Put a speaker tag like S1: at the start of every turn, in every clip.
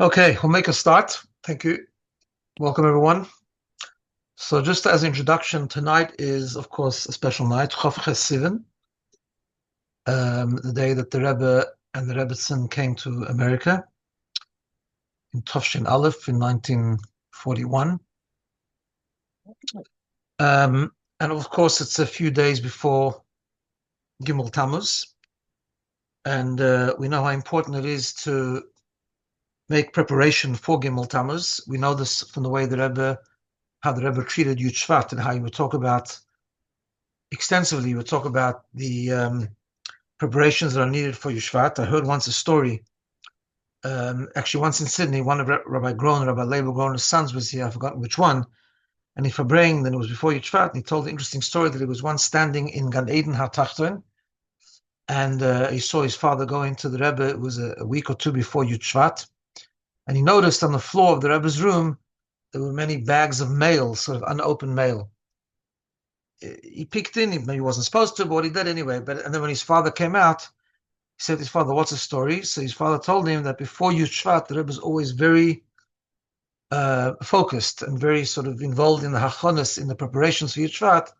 S1: Okay, we'll make a start. Thank you. Welcome, everyone. So just as an introduction, tonight is, of course, a special night, Chof Ches Sivan, the day that the Rebbe and the Rebbetzin came to America in Tofshin Aleph in 1941. And of course, it's a few days before Gimmel Tammuz. And we know how important it is to make preparation for Gimmel Tammuz. We know this from the way how the Rebbe treated Yud Shvat, and how he would talk about extensively. He would talk about the preparations that are needed for Yud Shvat. I heard once a story. Actually, once in Sydney, one of Rabbi Groen, Rabbi Leibel Groen's sons was here. I've forgotten which one. And he Fabring, then it was before Yud Shvat. And he told the interesting story that he was once standing in Gan Eden HaTachton, and he saw his father go into the Rebbe. It was a week or two before Yud Shvat, and he noticed on the floor of the Rebbe's room there were many bags of mail, sort of unopened mail. He peeked in. Maybe he wasn't supposed to, but what he did anyway. And then when his father came out, he said to his father, "What's the story?" So his father told him that before Yud Shvat, the Rebbe is always very focused and very sort of involved in the hachonas, in the preparations for Yud Shvat,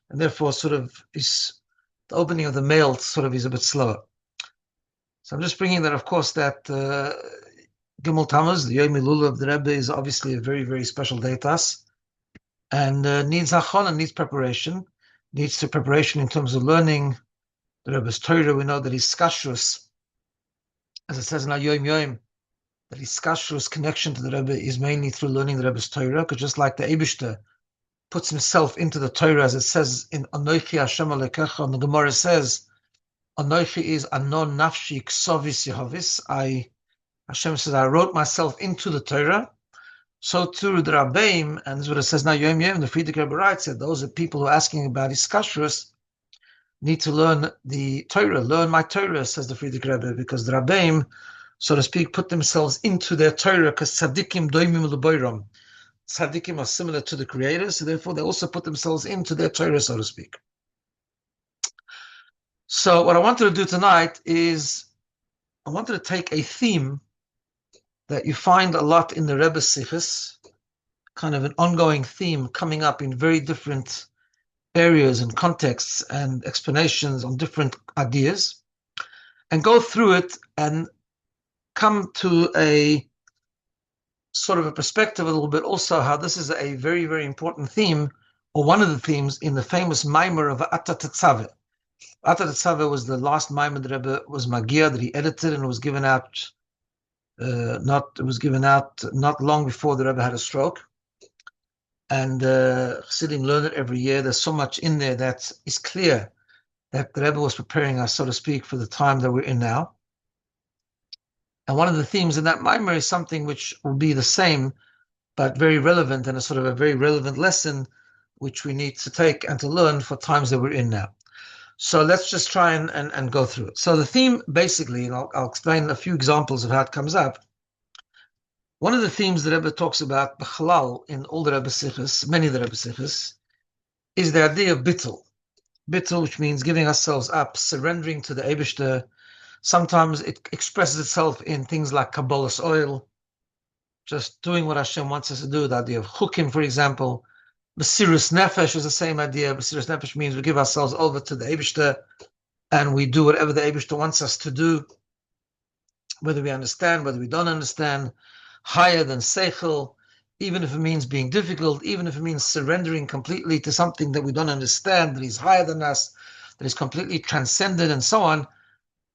S1: and therefore sort of the opening of the mail sort of is a bit slower. So I'm just bringing that, of course, that Gimel Tammuz, the Yom Hilula of the Rebbe, is obviously a very, very special day to us, and needs hachana, needs preparation, needs preparation in terms of learning the Rebbe's Torah. We know that his kashrus, as it says in our Yom Yom, that his kashrus connection to the Rebbe is mainly through learning the Rebbe's Torah, because just like the Eibishter puts himself into the Torah, as it says in Anochi Hashem Alekecha, and the Gemara says, Anochi is Anon Nafshi Ksovis Yehovis. Hashem says, I wrote myself into the Torah. So too the Rabbeim, and this is what it says now, Yom Yom, the Friedrich Rebbe writes, said those are people who are asking about his kashrus need to learn the Torah, learn my Torah, says the Friedrich Rebbe, because the Rabbeim, so to speak, put themselves into their Torah, because tzaddikim doimim l'boiram. Tzaddikim are similar to the Creator, so therefore they also put themselves into their Torah, so to speak. So what I wanted to do tonight is, I wanted to take a theme that you find a lot in the Rebbe Sichos, kind of an ongoing theme coming up in very different areas and contexts and explanations on different ideas, and go through it and come to a sort of a perspective a little bit also how this is a very, very important theme, or one of the themes in the famous Maimer of Ata Tetzaveh. Ata Tetzaveh was the last Maimer the Rebbe was Magia, that he edited, and it was given out not long before the Rebbe had a stroke. And Chassidim learn it every year. There's so much in there that is clear that the Rebbe was preparing us, so to speak, for the time that we're in now. And one of the themes in that Maimer is something which will be the same, but very relevant, and a sort of a very relevant lesson which we need to take and to learn for times that we're in now. So let's just try and go through it. So the theme, basically, and I'll explain a few examples of how it comes up. One of the themes the Rebbe talks about, b'chalal, in all the Rebbe Sichos, many of the Rebbe Sichos, is the idea of bittul. Bittul, which means giving ourselves up, surrendering to the Eibishter. Sometimes it expresses itself in things like Kabbalah's oil, just doing what Hashem wants us to do, the idea of chukim, for example. Mesirus Nefesh is the same idea. Mesirus Nefesh means we give ourselves over to the Eibishter, and we do whatever the Eibishter wants us to do, whether we understand, whether we don't understand, higher than Seichel, even if it means being difficult, even if it means surrendering completely to something that we don't understand, that is higher than us, that is completely transcendent, and so on.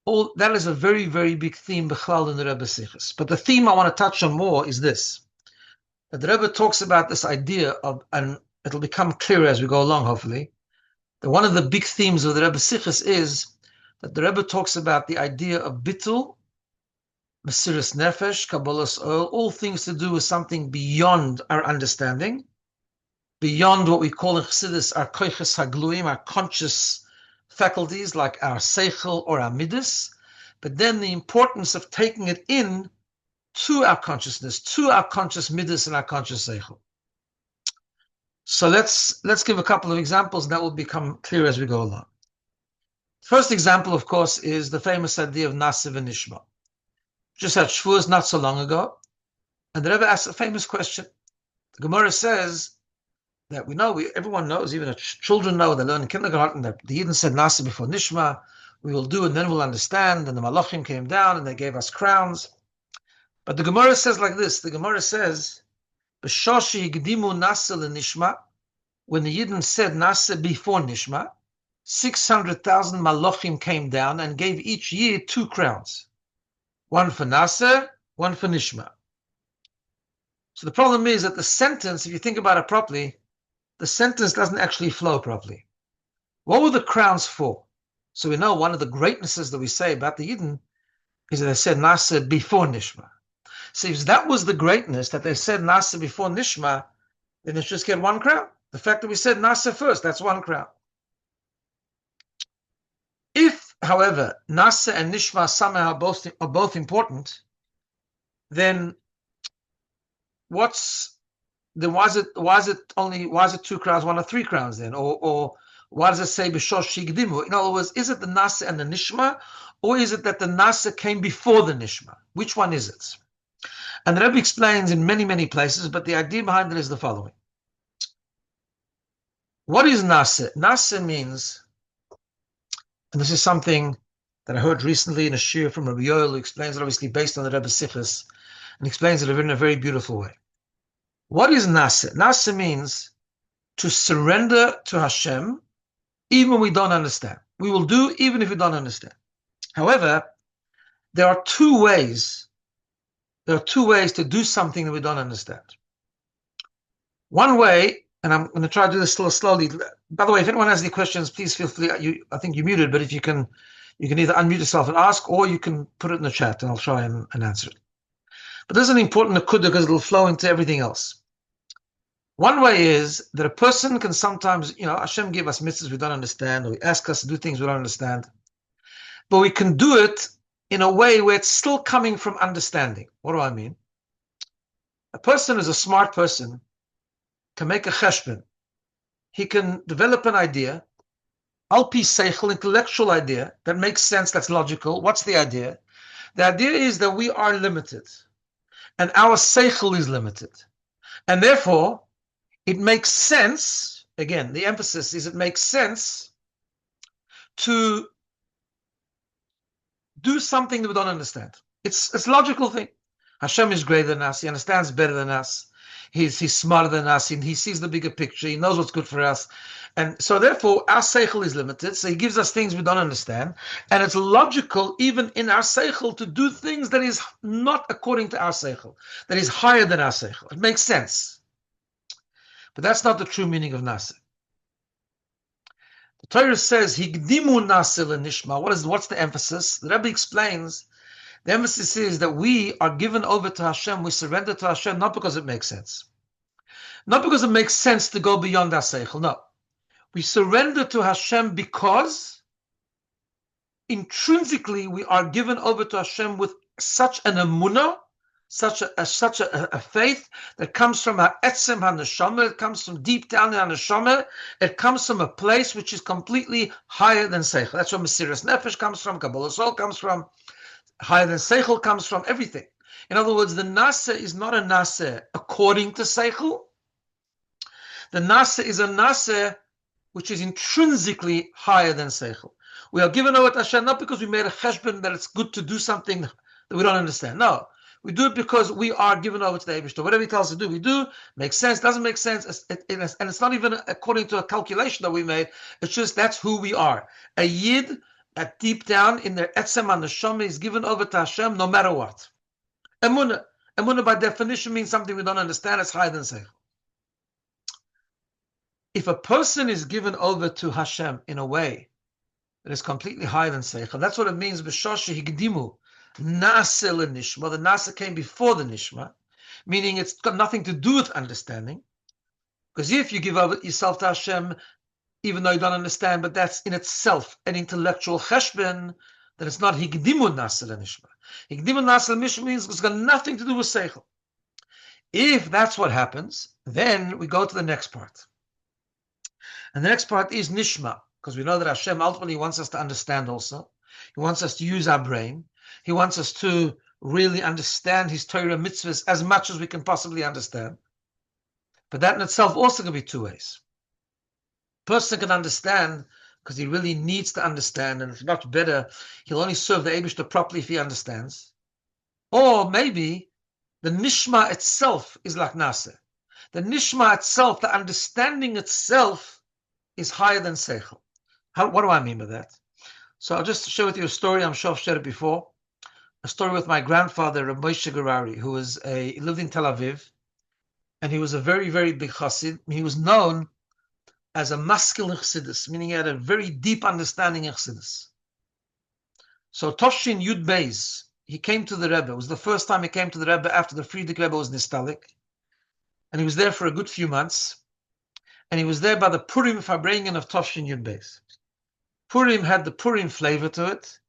S1: All that is a very, very big theme b'chlal in the Rebbe Sichos. But the theme I want to touch on more is this. That the Rebbe talks about this idea of, and it'll become clearer as we go along, hopefully, that one of the big themes of the Rebbe Sichos is that the Rebbe talks about the idea of bittul, Mesirus Nefesh, Kabbalah's oil, all things to do with something beyond our understanding, beyond what we call in Chassidus our koiches hagluim, our conscious faculties like our seichel or our midas, but then the importance of taking it in to our consciousness, to our conscious midas and our conscious seichel. So let's give a couple of examples, and that will become clear as we go along. First example, of course, is the famous idea of Nasiv and Nishma. Just had Shavuos not so long ago, And the Rebbe asks a famous question. The Gemara says that everyone knows, even the children know, they learn in kindergarten, that the Yidden said Nasa before Nishma, we will do and then we'll understand. And the Malachim came down and they gave us crowns. But the Gemara says like this. The Gemara says, B'shoshi Gdimu Nasa l'Nishma, when the Yidden said Nasa before Nishma, 600,000 Malachim came down and gave each year 2 crowns. One for Nasa, one for Nishma. So the problem is that the sentence, if you think about it properly, the sentence doesn't actually flow properly. What were the crowns for? So we know one of the greatnesses that we say about the Yidden is that they said Nasa before Nishma. So if that was the greatness, that they said Nasa before Nishma, then they just get 1 crown. The fact that we said Nasa first, that's 1 crown. If, however, Nasa and Nishma somehow are both important, then why is it 2 crowns, 1 or 3 crowns then? Or why does it say B'shosh Shigdimu? In other words, is it the Nasa and the Nishma, or is it that the Nasa came before the Nishma? Which one is it? And the Rebbe explains in many, many places, but the idea behind it is the following. What is Nasa? Nasa means, and this is something that I heard recently in a shir from Rabbi Yoel, who explains it obviously based on the Rebbe's Sichos, and explains it in a very beautiful way. What is Nasa? Nasa means to surrender to Hashem, even when we don't understand. We will do even if we don't understand. However, there are two ways to do something that we don't understand. One way, and I'm going to try to do this a little slowly. By the way, if anyone has any questions, please feel free. I think you're muted, but if you can either unmute yourself and ask, or you can put it in the chat, and I'll try and answer it. But this is an important nakuda because it'll flow into everything else. One way is that a person can sometimes, Hashem give us mitzvahs we don't understand, or He asks us to do things we don't understand. But we can do it in a way where it's still coming from understanding. What do I mean? A person is a smart person, can make a cheshbon. He can develop an idea, al-pi seichel, intellectual idea, that makes sense, that's logical. What's the idea? The idea is that we are limited, and our seichel is limited. And therefore, it makes sense, again, the emphasis is it makes sense to do something that we don't understand. It's a logical thing. Hashem is greater than us. He understands better than us. He's smarter than us. He sees the bigger picture. He knows what's good for us. And so therefore, our seichel is limited. So He gives us things we don't understand. And it's logical, even in our seichel, to do things that is not according to our seichel, that is higher than our seichel. It makes sense. But that's not the true meaning of Nasa. The Torah says, Higdimu Nasa l'nishma. What's the emphasis? The Rebbe explains, the emphasis is that we are given over to Hashem, we surrender to Hashem, not because it makes sense. Not because it makes sense to go beyond our seichel, no. We surrender to Hashem because intrinsically we are given over to Hashem with such an emunah, such a faith that comes from our etzem haneshama. It comes from deep down in our neshama. It comes from a place which is completely higher than seichel. That's where Mesiras Nefesh comes from, Kabbalah Soul comes from, higher than seichel comes from, everything. In other words, the nasa is not a nasa according to seichel. The nasa is a nasa which is intrinsically higher than seichel. We are given over to Hashem not because we made a cheshbon that it's good to do something that we don't understand. No. We do it because we are given over to the Eibishter. Whatever He tells us to do, we do. Makes sense, doesn't make sense. And it's not even according to a calculation that we made. It's just that's who we are. A Yid, at deep down in their etzem and neshama, is given over to Hashem no matter what. Emunah. Emunah by definition means something we don't understand. It's higher than seichel. If a person is given over to Hashem in a way that is completely higher than seichel, that's what it means. B'shosh higdimu. Nasa l'nishma, the Nasa came before the Nishma, meaning it's got nothing to do with understanding. Because if you give over yourself to Hashem, even though you don't understand, but that's in itself an intellectual cheshbon, then it's not higdimu Nasa l'nishma. Higdimu Nasa l'nishma means it's got nothing to do with seichel. If that's what happens, then we go to the next part. And the next part is Nishma, because we know that Hashem ultimately wants us to understand also. He wants us to use our brain. He wants us to really understand his Torah mitzvahs as much as we can possibly understand. But that in itself also can be two ways. Person can understand because he really needs to understand, and it's much better. He'll only serve the Eibishter properly if he understands. Or maybe the nishma itself is like Naseh. The nishma itself, the understanding itself, is higher than seichel. What do I mean by that? So I'll just share with you a story. I'm sure I've shared it before. A story with my grandfather, Rabbi Moshe Gerari, who he lived in Tel Aviv, and he was a very, very big chassid. He was known as a maskil chassidus, meaning he had a very deep understanding of chassidus. So Toshin Yud Beis, he came to the Rebbe. It was the first time he came to the Rebbe after the Friedrich Rebbe was nistalik, and he was there for a good few months. And he was there by the Purim Farbrengen of Toshin Yud Beis. Purim had the Purim flavor to it,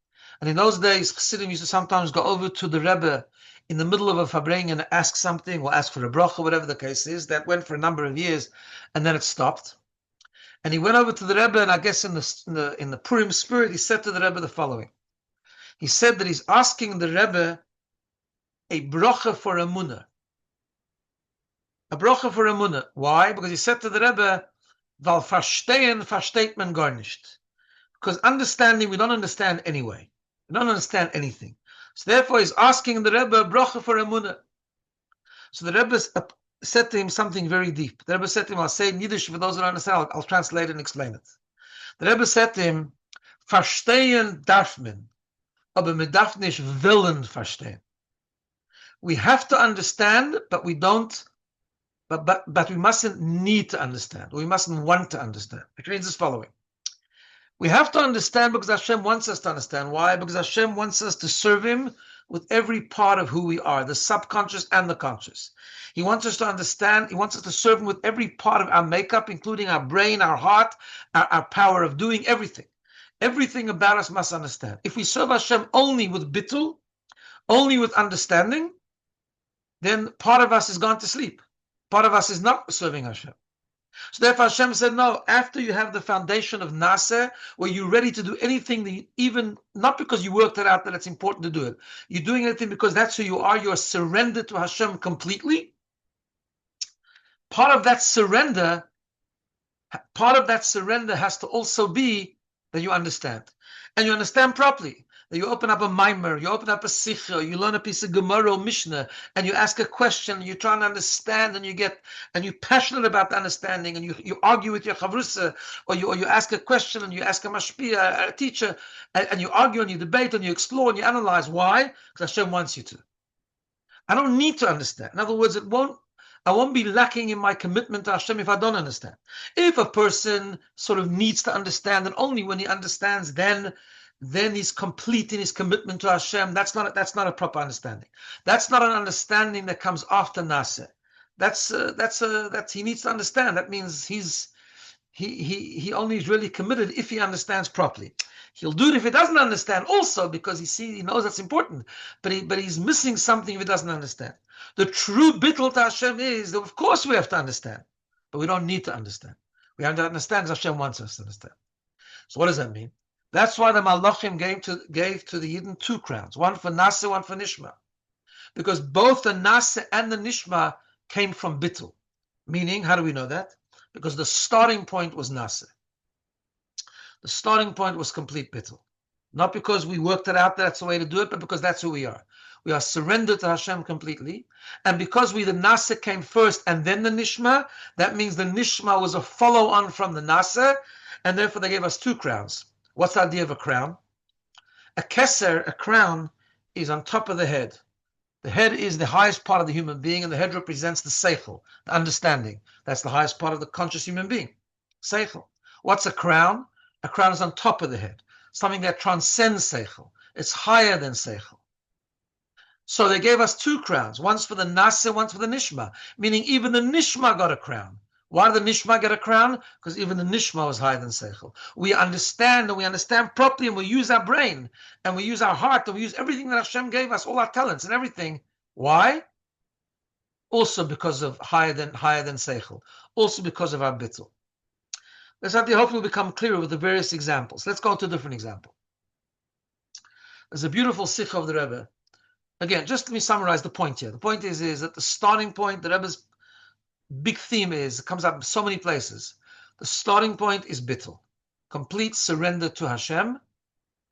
S1: and in those days, Chassidim used to sometimes go over to the Rebbe in the middle of a Farbrengen and ask something, or ask for a bracha, whatever the case is. That went for a number of years, and then it stopped. And he went over to the Rebbe, and I guess in the Purim spirit, he said to the Rebbe the following. He said that he's asking the Rebbe a bracha for emunah. A bracha for emunah. Why? Because he said to the Rebbe, "Val verstehen versteht man gar nicht." Because understanding, we don't understand anyway. We don't understand anything. So therefore, he's asking the Rebbe a bracha for emunah. So the Rebbe said to him something very deep. The Rebbe said to him, I'll say in Yiddish for those who don't understand, I'll translate it and explain it. The Rebbe said to him, "Verstehen darf man, aber man darf nicht willen verstehen." We have to understand, but we don't. But we mustn't need to understand. We mustn't want to understand. It means this following. We have to understand because Hashem wants us to understand. Why? Because Hashem wants us to serve Him with every part of who we are, the subconscious and the conscious. He wants us to understand. He wants us to serve Him with every part of our makeup, including our brain, our heart, our power of doing everything. Everything about us must understand. If we serve Hashem only with bittul, only with understanding, then part of us is gone to sleep. Part of us is not serving Hashem. So therefore Hashem said, no, after you have the foundation of Naseh, where you're ready to do anything, that even not because you worked it out that it's important to do it. You're doing anything because that's who you are. You are surrendered to Hashem completely. Part of that surrender has to also be that you understand. And you understand properly. That you open up a mimer, you open up a sikha, you learn a piece of Gemara or Mishnah, and you ask a question, you try and understand, and you're passionate about the understanding, and you argue with your chavrusa, or you ask a question, and you ask a mashpia, a teacher, and you argue, and you debate, and you explore, and you analyze. Why? Because Hashem wants you to. I don't need to understand. In other words, I won't be lacking in my commitment to Hashem if I don't understand. If a person sort of needs to understand, and only when he understands, then he's complete in his commitment to Hashem. That's not a proper understanding. That's not an understanding that comes after Naseh. That's he needs to understand. That means he only is really committed if he understands properly. He'll do it if he doesn't understand also, because he knows that's important. But he's missing something if he doesn't understand. The true bittul to Hashem is that of course we have to understand, but we don't need to understand. We have to understand as Hashem wants us to understand. So what does that mean? That's why the Malachim gave to the Yidden 2 crowns, one for Naseh, one for Nishma. Because both the Naseh and the Nishma came from Bittul. Meaning, how do we know that? Because the starting point was Naseh. The starting point was complete Bittul. Not because we worked it out, that's the way to do it, but because that's who we are. We are surrendered to Hashem completely. And because the Naseh came first and then the Nishma, that means the Nishma was a follow-on from the Naseh, and therefore they gave us 2 crowns. What's the idea of a crown? A keser, a crown, is on top of the head. The head is the highest part of the human being, and the head represents the seichel, the understanding. That's the highest part of the conscious human being. Seichel. What's a crown? A crown is on top of the head. Something that transcends seichel. It's higher than seichel. So they gave us 2 crowns. One's for the Naseh, one's for the Nishma. Meaning even the Nishma got a crown. Why did the Nishma get a crown? Because even the Nishma was higher than Seichel. We understand, and we understand properly, and we use our brain, and we use our heart, and we use everything that Hashem gave us, all our talents and everything. Why? Also because of higher than Seichel. Also because of our bittul. This idea hopefully will become clearer with the various examples. Let's go to a different example. There's a beautiful sikha of the Rebbe Again, just let me summarize the point here. The point is that the starting point, the Rebbe's big theme is, it comes up in so many places. The starting point is bittul, complete surrender to Hashem,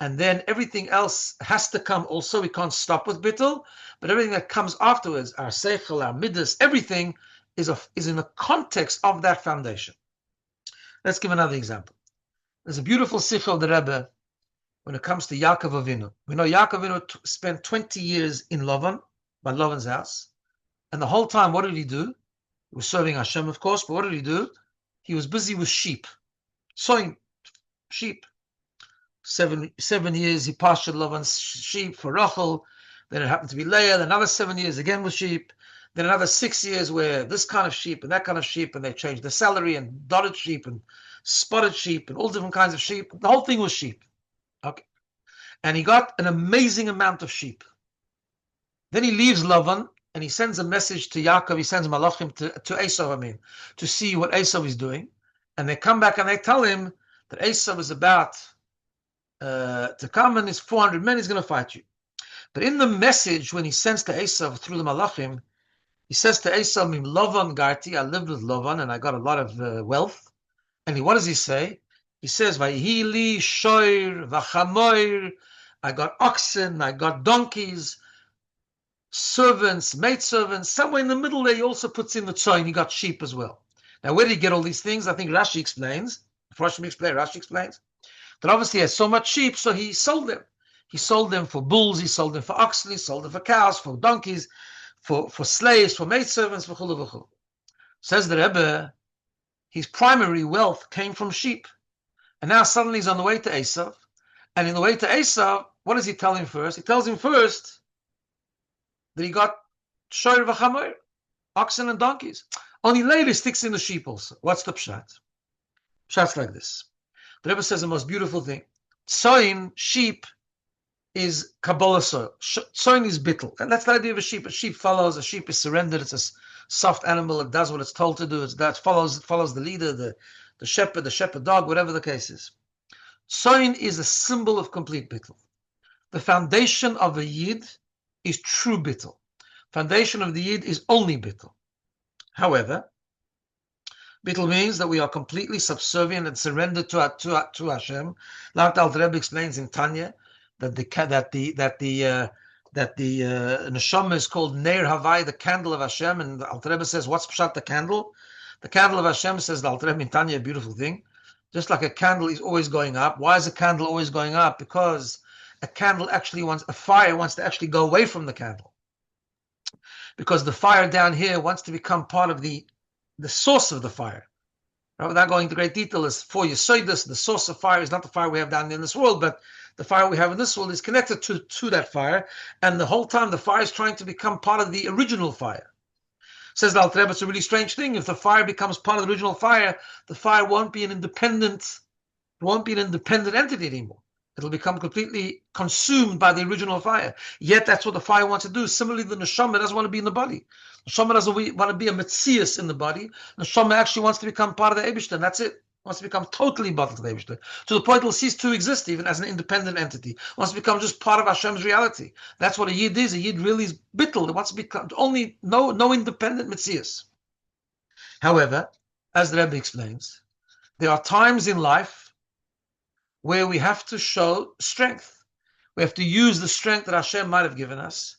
S1: and then everything else has to come also. We can't stop with bittul, but everything that comes afterwards, our seichel, our midas, everything is in the context of that foundation. Let's give another example. There's a beautiful sikh of the Rebbe when it comes to Yaakov Avinu. We know Yaakov Avinu spent 20 years in Lavan, by Lavan's house, and the whole time, what did he do? He was serving Hashem, of course, but what did he do? He was busy with sheep, sowing sheep. 7 years he pastured Lavan's sheep for Rachel. Then it happened to be Leah. Then another 7 years again with sheep. Then another 6 years where this kind of sheep and that kind of sheep, and they changed the salary and dotted sheep and spotted sheep and all different kinds of sheep. The whole thing was sheep. Okay, and he got an amazing amount of sheep. Then he leaves Lavan and he sends a message to Yaakov. He sends malachim to Esav, to see what Esav is doing. And they come back and they tell him that Esav is about to come and his 400 men is going to fight you. But in the message, when he sends to Esav through the malachim, he says to Esav, Lavan Garti, I lived with Lavan and I got a lot of wealth. And what does he say? He says, Vayhili shoir vachamoir, I got oxen, I got donkeys, servants, maidservants. Somewhere in the middle there, he also puts in the tzoyin. He got sheep as well. Now, where did he get all these things? I think Rashi explains. Rashi explains that obviously he has so much sheep, so he sold them. He sold them for bulls, he sold them for oxen, he sold them for cows, for donkeys, for slaves, for maidservants, for chulu v'chulu. Says the Rebbe, his primary wealth came from sheep. And now suddenly he's on the way to Esav. And in the way to Esav, what does he tell him first? He tells him first that he got shoir v'chamoir, oxen and donkeys. Only later he sticks in the sheep also. What's the pshat? Pshat's like this. The Rebbe says the most beautiful thing. Tzoyin, sheep, is Kabbalah soil. Tzoyin is bittul. And that's the idea of a sheep. A sheep follows, a sheep is surrendered, it's a soft animal, it does what it's told to do, it follows the leader, the shepherd dog, whatever the case is. Tzoyin is a symbol of complete bittul. The foundation of a yid is true bittul. Foundation of the yid is only bittul. However, bittul means that we are completely subservient and surrendered to Hashem. Like the Alter Rebbe explains in Tanya, that the neshama is called Neir Havai, the candle of Hashem, and the Alter Rebbe says, what's pshat the candle? The candle of Hashem, says the Alter Rebbe in Tanya, a beautiful thing. Just like a candle is always going up. Why is a candle always going up? Because a fire wants to actually go away from the candle. Because the fire down here wants to become part of the source of the fire. Now, without going into great detail, is for Yesodus, the source of fire is not the fire we have down in this world, but the fire we have in this world is connected to that fire, and the whole time the fire is trying to become part of the original fire. Says the Alter Rebbe, it's a really strange thing. If the fire becomes part of the original fire, the fire won't be an independent entity anymore. It'll become completely consumed by the original fire. Yet that's what the fire wants to do. Similarly, the neshama doesn't want to be in the body. The neshama doesn't want to be a metzius in the body. The neshama actually wants to become part of the Eibishter, and that's it. Wants to become totally bottled to the Eibishter, to the point it'll cease to exist even as an independent entity. Wants to become just part of Hashem's reality. That's what a yid is. A yid really is bittul. It wants to become only no independent metzius. However, as the Rebbe explains, there are times in life where we have to show strength. We have to use the strength that Hashem might have given us,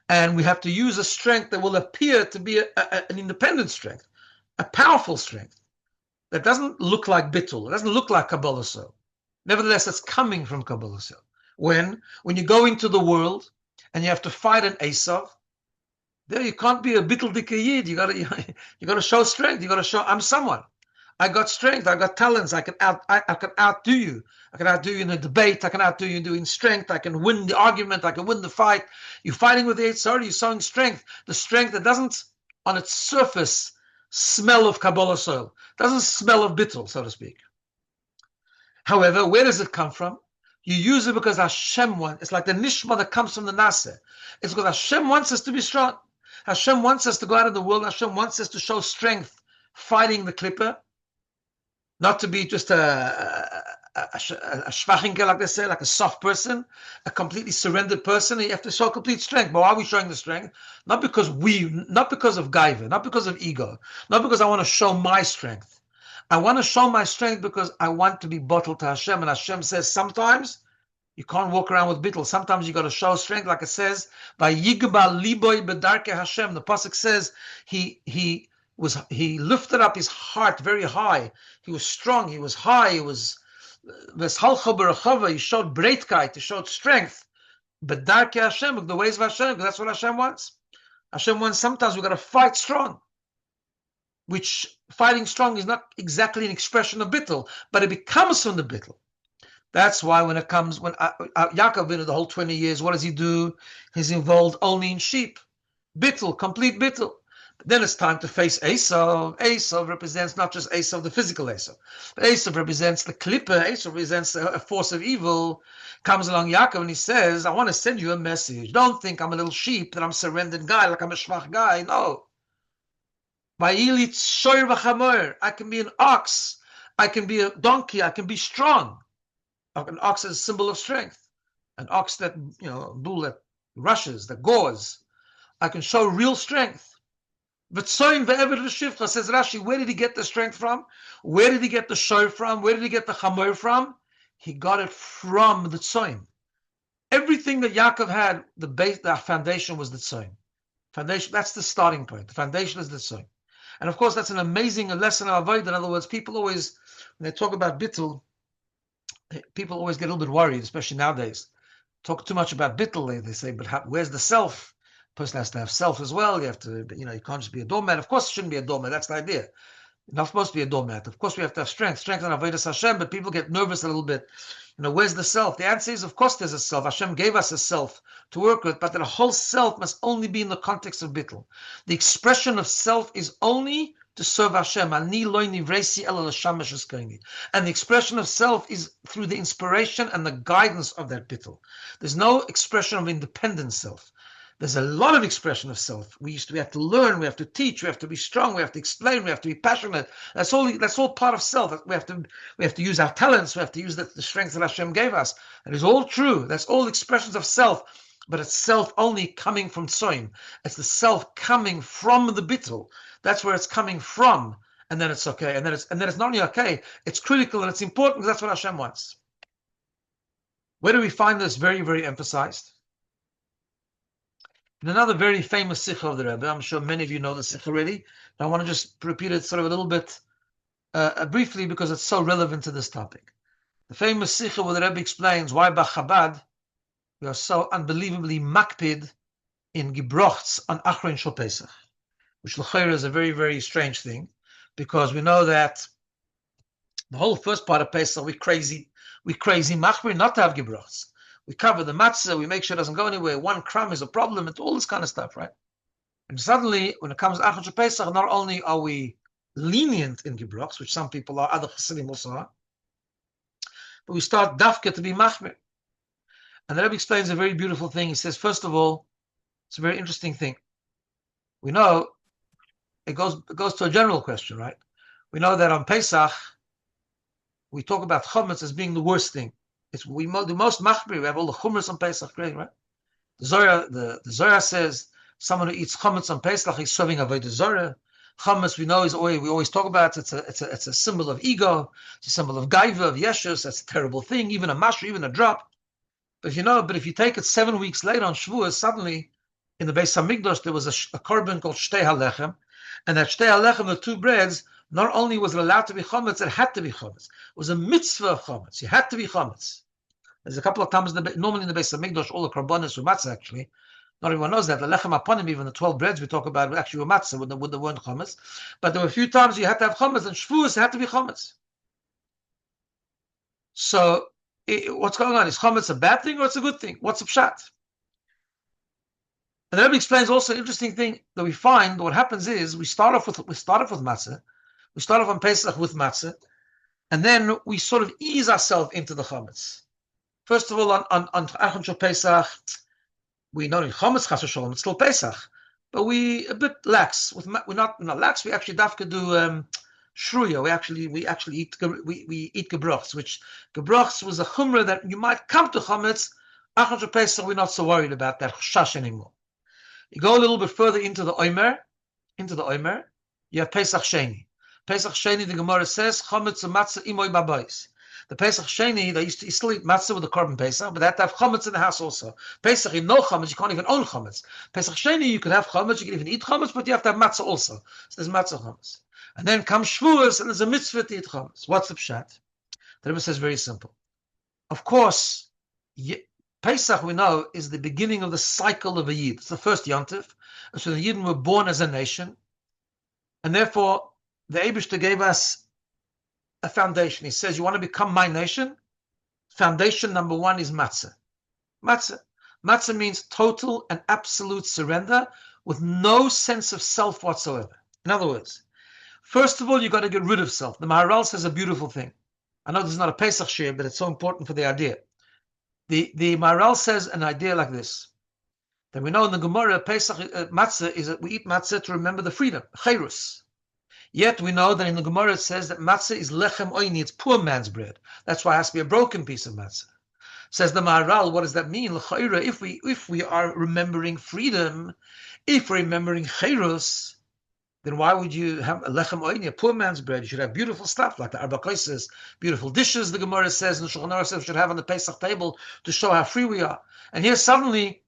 S1: and we have to use a strength that will appear to be an independent strength, a powerful strength that doesn't look like bittul, it doesn't look like Kabbalah soul. Nevertheless, it's coming from Kabbalah soul. When you go into the world and you have to fight an Esav, there you can't be a bittul dika yid. You got to show strength. You got to show I'm someone. I got strength. I got talents. I can outdo you. I can outdo you in a debate. I can outdo you in doing strength. I can win the argument. I can win the fight. You're fighting with the Yitzhar. You're showing strength. The strength that doesn't, on its surface, smell of Kabbalah soil. Doesn't smell of bittul, so to speak. However, where does it come from? You use it because Hashem wants. It's like the nishma that comes from the nasa. It's because Hashem wants us to be strong. Hashem wants us to go out in the world. Hashem wants us to show strength fighting the clipper. Not to be just a shvachinke, like they say, like a soft person, a completely surrendered person. You have to show complete strength. But why are we showing the strength? Not because of gaiva, not because of ego, not because I want to show my strength. I want to show my strength because I want to be bottled to Hashem. And Hashem says sometimes you can't walk around with bittul. Sometimes you got to show strength, like it says, by Yigba Liboy Bedarke Hashem. The pasuk says he lifted up his heart very high. He was strong. He was high. He was he showed breitkeit. He showed strength. Bedarke Hashem, the ways of Hashem, because that's what Hashem wants. Hashem wants sometimes we got to fight strong. Which fighting strong is not exactly an expression of bittul, but it becomes from the bittul. That's why when Yaakov been the whole 20 years, what does he do? He's involved only in sheep. Bittul, complete bittul. But then it's time to face Esav. Esav represents not just Esav, the physical Esav. But Esav represents the klippa. Esav represents a force of evil. Comes along Yaakov and he says, I want to send you a message. Don't think I'm a little sheep, that I'm a surrendered guy, like I'm a shvach guy. No. I can be an ox. I can be a donkey. I can be strong. An ox is a symbol of strength. An ox that, bull that rushes, that gores. I can show real strength. Says Rashi, where did he get the strength from? Where did he get the show from? Where did he get the chamor from? He got it from the tzoyin. Everything that Yaakov had, the foundation was the tzoyin. Foundation, that's the starting point. The foundation is the tzoyin. And of course, that's an amazing lesson of avoid. In other words, people always, when they talk about bittul, people always get a little bit worried, especially nowadays. Talk too much about bittul, they say, but where's the self? The person has to have self as well. You have to, you can't just be a doormat. Of course, it shouldn't be a doormat. That's the idea. You're not supposed to be a doormat. Of course, we have to have strength and avodas Hashem, but people get nervous a little bit. Where's the self? The answer is, of course, there's a self. Hashem gave us a self to work with, but the whole self must only be in the context of bittul. The expression of self is only to serve Hashem. And the expression of self is through the inspiration and the guidance of that bittul. There's no expression of independent self. There's a lot of expression of self. We have to learn, we have to teach, we have to be strong, we have to explain, we have to be passionate. That's all part of self. We have to use our talents, we have to use the strength that Hashem gave us. And it's all true. That's all expressions of self, but it's self only coming from tzoyin. It's the self coming from the bittul. That's where it's coming from, and then it's okay. And then it's not only okay, it's critical and it's important because that's what Hashem wants. Where do we find this very, very emphasized? In another very famous sikha of the Rebbe, I'm sure many of you know the sikha already. I want to just repeat it sort of a little bit briefly because it's so relevant to this topic. The famous sikha where the Rebbe explains why by Chabad we are so unbelievably makpid in gebrochts on Achron Shel Pesach, which l'chayra is a very, very strange thing, because we know that the whole first part of Pesach we crazy machmir not to have gebrochts. We cover the matzah, we make sure it doesn't go anywhere. One crumb is a problem, and all this kind of stuff, right? And suddenly, when it comes to Achron Shel Pesach, not only are we lenient in gebrochts, which some people are, other chassidim also are, but we start dafka to be machmir. And the Rebbe explains a very beautiful thing. He says, first of all, it's a very interesting thing. We know it goes to a general question, right? We know that on Pesach we talk about chametz as being the worst thing. We the most machmir. We have all the chumras on Pesach, great, right? The Zohar says someone who eats chametz on Pesach is serving avodah zarah. Chametz, we know, we always talk about it's a symbol of ego, it's a symbol of gaiva, of yeshus. That's a terrible thing. Even a mashra, even a drop. But if you take it 7 weeks later on Shavuos, suddenly in the Beis Hamikdash there was a korban called shtei halechem, and that shtei halechem, the two breads, not only was it allowed to be chametz, it had to be chametz. It was a mitzvah of chametz. You had to be chametz. There's a couple of times normally in the Beis Hamikdash all the korbanos were matzah actually. Not everyone knows that. The lechem aponim, even the 12 breads we talk about, actually were matzah when they weren't chametz. But there were a few times you had to have chametz, and Shavuos it had to be chametz. So what's going on? Is chametz a bad thing or it's a good thing? What's the pshat? And the Rebbe explains also an interesting thing that we find. What happens is we start off with matzah. We start off on Pesach with matzah, and then we sort of ease ourselves into the chametz. First of all, on Achron Shel Pesach, we know in chametz chas v'sholom it's still Pesach, but we a bit lax. We're not lax. We actually dafka do shruya. We actually eat gebrochs, which gebrochs was a chumrah that you might come to chametz. After Pesach, we're not so worried about that chash anymore. You go a little bit further into the Omer, you have Pesach Sheni. Pesach Sheni, the Gemara says, chametz u'matzah imoy babayis. The Pesach Sheni, they used to still eat matzah with the korban Pesach, but they had to have chametz in the house also. Pesach, you know chametz, you can't even own chametz. Pesach Sheni, you could have chametz, you can even eat chametz, but you have to have matzah also. So there's matzah chametz. And then comes Shavuos, and there's a mitzvah to eat chametz. What's the pshat? The Rebbe says very simple. Of course, Pesach, we know, is the beginning of the cycle of a Yid. It's the first Yontif. So the Yidden were born as a nation. And therefore, the Eibishter gave us a foundation. He says, you want to become my nation? Foundation number one is matzah. Matzah. Matzah means total and absolute surrender with no sense of self whatsoever. In other words, first of all, you've got to get rid of self. The Maharal says a beautiful thing. I know this is not a Pesach shir, but it's so important for the idea. The Maharal says an idea like this. That we know in the Gemara, Pesach matzah is that we eat matzah to remember the freedom, chayrus. Yet we know that in the Gemara it says that matzah is lechem oini, it's poor man's bread. That's why it has to be a broken piece of matzah. Says the Maharal, what does that mean? L'chayra, if we are remembering freedom, if we're remembering chayrus, then why would you have a lechem oini, a poor man's bread? You should have beautiful stuff like the arba koises, beautiful dishes. The Gemara says, and the Shulchan Aruch says we should have on the Pesach table to show how free we are. And here suddenly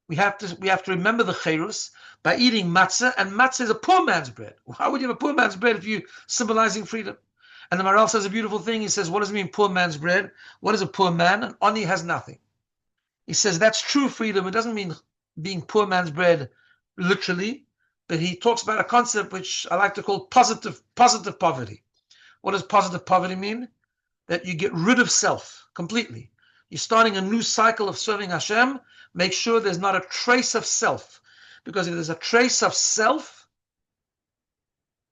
S1: we have to remember the chayrus by eating matzah, and matzah is a poor man's bread. How would you have a poor man's bread if you're symbolizing freedom? And the Maharal says a beautiful thing. He says, what does it mean, poor man's bread? What is a poor man? An oni has nothing. He says that's true freedom. It doesn't mean being poor man's bread literally, but he talks about a concept which I like to call positive poverty. What does positive poverty mean? That you get rid of self completely. You're starting a new cycle of serving Hashem. Make sure there's not a trace of self. Because if there's a trace of self,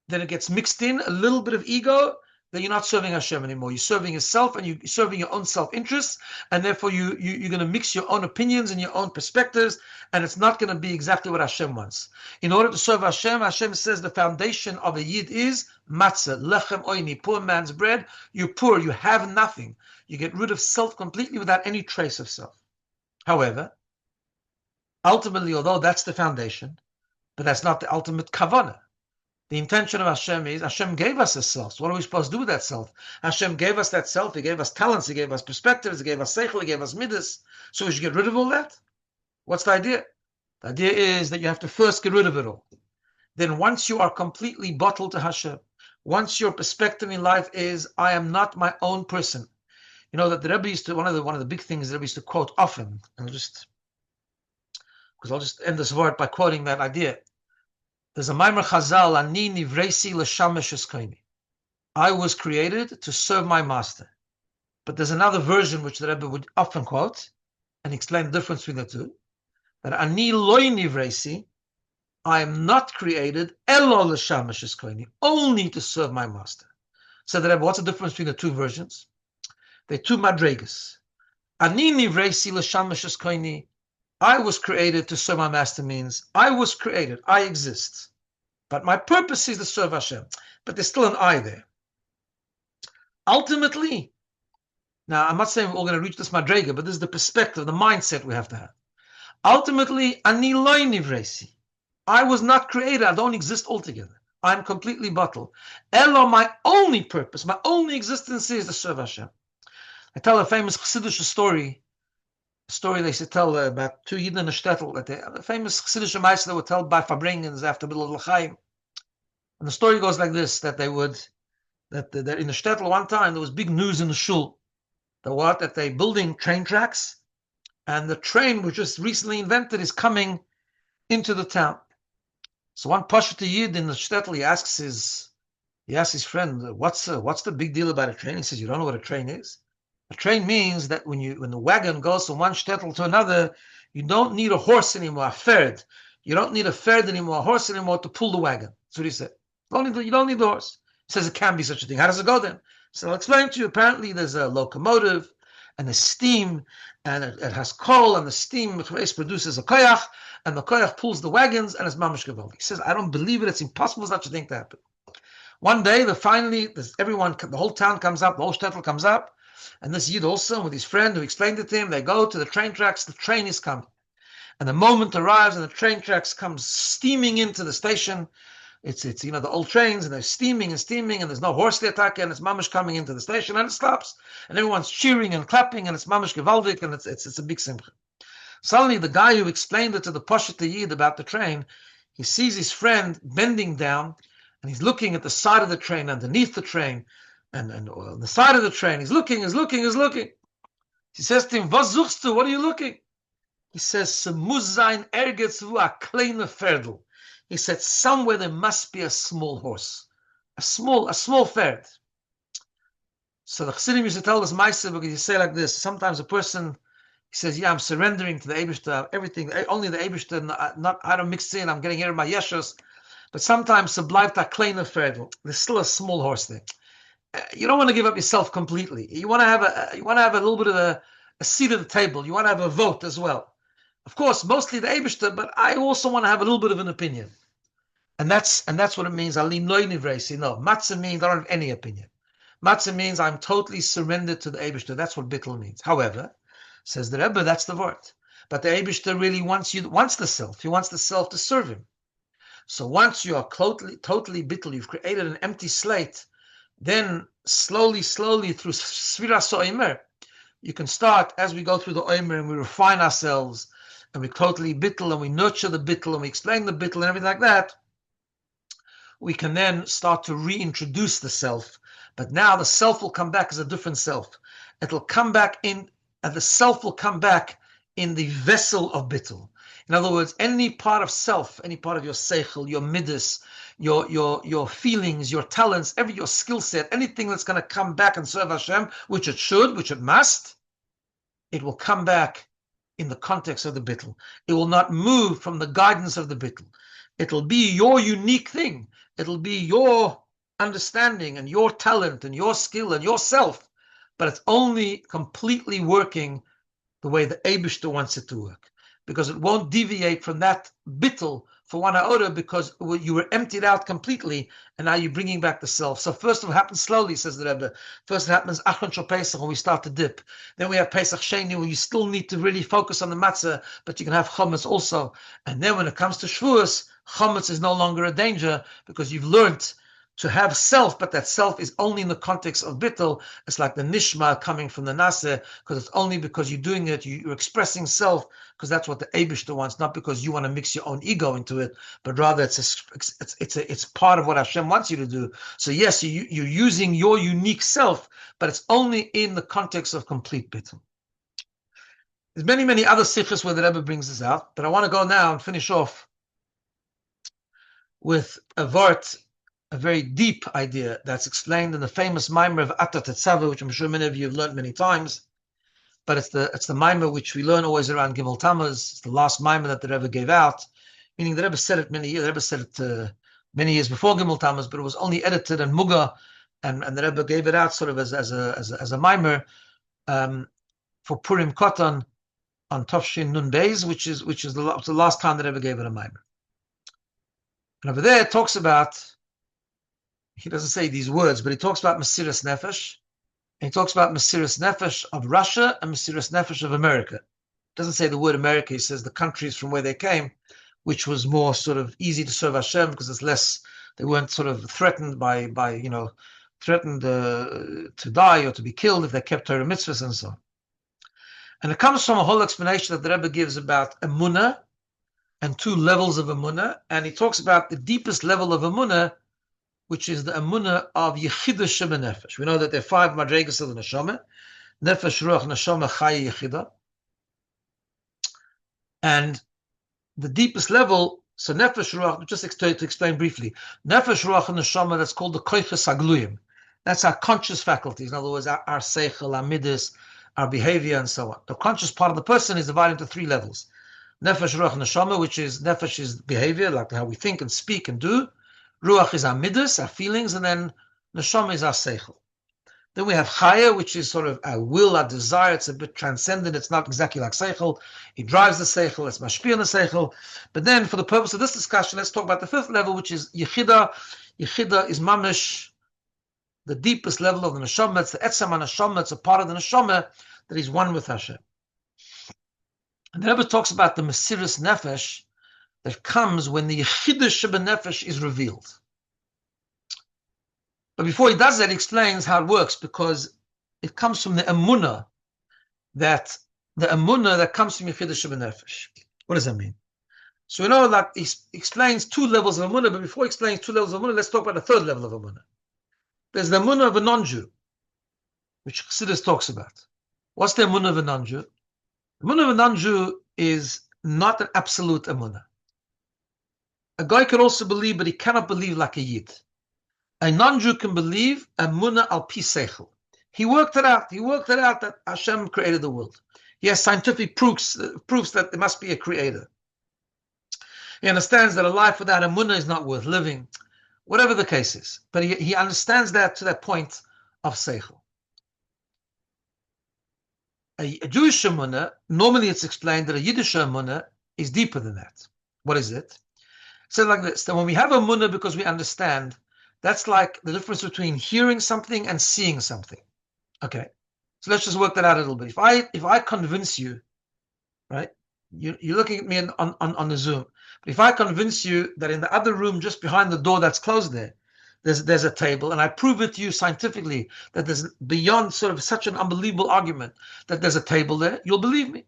S1: then it gets mixed in, a little bit of ego, then you're not serving Hashem anymore. You're serving yourself and you're serving your own self-interest, and therefore you're going to mix your own opinions and your own perspectives, and it's not going to be exactly what Hashem wants. In order to serve Hashem, Hashem says the foundation of a Yid is matzah, lechem oini, poor man's bread. You're poor, you have nothing. You get rid of self completely without any trace of self. However, ultimately, although that's the foundation, but that's not the ultimate kavanah. The intention of Hashem is, Hashem gave us a self. So what are we supposed to do with that self? Hashem gave us that self. He gave us talents. He gave us perspectives. He gave us seichel. He gave us midas. So we should get rid of all that? What's the idea? The idea is that you have to first get rid of it all. Then once you are completely bottled to Hashem, once your perspective in life is, I am not my own person. You know that the Rebbe used to, one of the big things the Rebbe used to quote often, and I'll just end this word by quoting that idea. There's a Maimer Chazal, Ani nivreisi l'shamesh eskoini. I was created to serve my master. But there's another version which the Rebbe would often quote and explain the difference between the two. That Ani loi nivreisi, I am not created elo l'shamesh eskoini, only to serve my master. So the Rebbe, what's the difference between the two versions? They're two madregas. Ani nivreisi l'shamesh eskoini, I was created to serve my master means I was created, I exist. But my purpose is to serve Hashem. But there's still an I there. Ultimately, now I'm not saying we're all going to reach this madrega, but this is the perspective, the mindset we have to have. Ultimately, ani loy nivresi. I was not created, I don't exist altogether. I'm completely bottled. Elo, my only purpose, my only existence is to serve Hashem. I tell a famous Chassidish story they used to tell about two Yidden in a shtetl, that the famous Chassidish Meister that were told by Farbrengens after Bilal L'chaim. And the story goes like this, that in the shtetl one time there was big news in the shul. That they're building train tracks, and the train which just recently invented is coming into the town. So one Pashut Yid in the shtetl, he asks his friend, what's the big deal about a train? He says, you don't know what a train is? A train means that when the wagon goes from one shtetl to another, you don't need a horse anymore, a ferd. You don't need a ferd anymore, a horse anymore to pull the wagon. That's what he said. You don't need the horse. He says it can be such a thing. How does it go then? So I'll explain to you. Apparently there's a locomotive and a steam, and it has coal, and the steam produces a koyach, and the koyach pulls the wagons, and it's mamash gewaldig. He says, I don't believe it. It's impossible for such a thing to happen. One day, everyone, the whole town comes up, the whole shtetl comes up, and this Yid also, with his friend who explained it to him, they go to the train tracks, the train is coming. And the moment arrives and the train tracks comes steaming into the station. It's the old trains, and they're steaming, and there's no horse attack, and it's mamish coming into the station, and it stops, and everyone's cheering and clapping, and it's mamish gewaldig, and it's a big simcha. Suddenly, the guy who explained it to the Poshet Yid about the train, he sees his friend bending down, and he's looking at the side of the train, underneath the train, and on the side of the train. He's looking. He says to him, "Was suchst du? What are you looking?" He says, "Se muss sein irgendwo a kleine Pferdl." He said, "Somewhere there must be a small horse, a small Pferd." So the Chassidim used to tell us Maisa, because you say like this: sometimes a person, he says, "Yeah, I'm surrendering to the Eibishter, everything, only the Eibishter, I don't mix in, I'm getting rid of my yeshus." But sometimes se bleibt a kleine Pferdl. There's still a small horse there. You don't want to give up yourself completely. You want to have a little bit of a seat at the table. You want to have a vote as well. Of course, mostly the Eibishter, but I also want to have a little bit of an opinion. And that's what it means. Alim loy nivresi. No, matzah means I don't have any opinion. Matzah means I'm totally surrendered to the Eibishter. That's what bittul means. However, says the Rebbe, that's the word. But the Eibishter really wants the self. He wants the self to serve him. So once you are totally bittul, you've created an empty slate, then slowly through Sfiras Oimer, you can start, as we go through the Oimer and we refine ourselves, and we totally bittul, and we nurture the bittul, and we explain the bittul and everything like that, we can then start to reintroduce the self. But now the self will come back as a different self. It'll come back and the self will come back in the vessel of bittul. In other words, any part of self, any part of your seichel, your midas, your feelings, your talents, your skill set, anything that's going to come back and serve Hashem, which it should, which it must, it will come back in the context of the bittul. It will not move from the guidance of the bittul. It'll be your unique thing. It'll be your understanding and your talent and your skill and yourself, but it's only completely working the way the Eibishter wants it to work, because it won't deviate from that bittul for one ha'ora, because you were emptied out completely, and now you're bringing back the self. So first it happens slowly, says the Rebbe. First it happens Achron Shal Pesach, when we start to dip. Then we have Pesach Sheni, where you still need to really focus on the matzah, but you can have chametz also. And then when it comes to Shavuos, chametz is no longer a danger, because you've learned to have self, but that self is only in the context of bittul. It's like the nishma coming from the naseh, because it's only because you're doing it, you're expressing self, because that's what the Eibishter wants, not because you want to mix your own ego into it, but rather it's part of what Hashem wants you to do. So yes, you're using your unique self, but it's only in the context of complete bittul. There's many other sichos where the Rebbe brings this out, but I want to go now and finish off with a vart, a very deep idea that's explained in the famous Maimer of Atat Tetzaveh, which I'm sure many of you have learned many times. But it's the Maimer which we learn always around Gimmel Tammuz. It's the last Maimer that the Rebbe gave out, meaning the Rebbe said it many years. The Rebbe said it many years before Gimmel Tammuz, but it was only edited and Muga, and the Rebbe gave it out sort of as a Maimer for Purim Koton on Tovshin Nun Beis, which is the last time the Rebbe gave it a Maimer. And over there it talks about, he doesn't say these words, but he talks about Mesiras Nefesh. And he talks about Mesiras Nefesh of Russia and Mesiras Nefesh of America. He doesn't say the word America, he says the countries from where they came, which was more sort of easy to serve Hashem, because it's less, they weren't sort of threatened threatened to die or to be killed if they kept Torah mitzvahs and so on. And it comes from a whole explanation that the Rebbe gives about Emunah and two levels of Emunah. And he talks about the deepest level of Emunah, which is the Emunah of Yechida Shema Nefesh. We know that there are 5 madregas of the Neshama: Nefesh, Ruach, Neshama, Chaya, Yechida. And the deepest level, so Nefesh, Ruach, just to explain briefly, Nefesh, Ruach, and Neshama, that's called the Koiches Hagluyim. That's our conscious faculties. In other words, our seichel, our midas, our behavior, and so on. The conscious part of the person is divided into 3 levels. Nefesh, Ruach, Neshama, which is, Nefesh is behavior, like how we think and speak and do. Ruach is our midas, our feelings, and then Neshama is our seichel. Then we have Chaya, which is sort of our will, our desire. It's a bit transcendent. It's not exactly like seichel. It drives the seichel. It's mashpia on the seichel. But then, for the purpose of this discussion, let's talk about the 5th level, which is Yechida. Yechida is mamish, the deepest level of the neshama. It's the etzem neshama. It's a part of the neshama that is one with Hashem. And the Rebbe talks about the Mesiras Nefesh that comes when the Yechida Shebenefesh is revealed. But before he does that, he explains how it works, because it comes from the emunah that comes from Yechida Shebenefesh. What does that mean? So we know that he explains two levels of emunah, but before he explains two levels of emunah, let's talk about the third level of emunah. There's the emunah of a non-Jew, which Chassidus talks about. What's the emunah of a non-Jew? The emunah of a non-Jew is not an absolute emunah. A guy can also believe, but he cannot believe like a Yid. A non-Jew can believe emunah al pi seichel. He worked it out. He worked it out that Hashem created the world. He has scientific proofs that there must be a creator. He understands that a life without emunah is not worth living, whatever the case is. But he understands that to that point of seichel. A Jewish emunah, normally it's explained that a Yiddish emunah is deeper than that. What is it? So like this, that when we have emunah because we understand, that's like the difference between hearing something and seeing something. Okay, so let's just work that out a little bit. If I convince you, right, you're looking at me on the Zoom, but if I convince you that in the other room just behind the door that's closed there's a table, and I prove it to you scientifically that there's beyond sort of such an unbelievable argument that there's a table there, you'll believe me.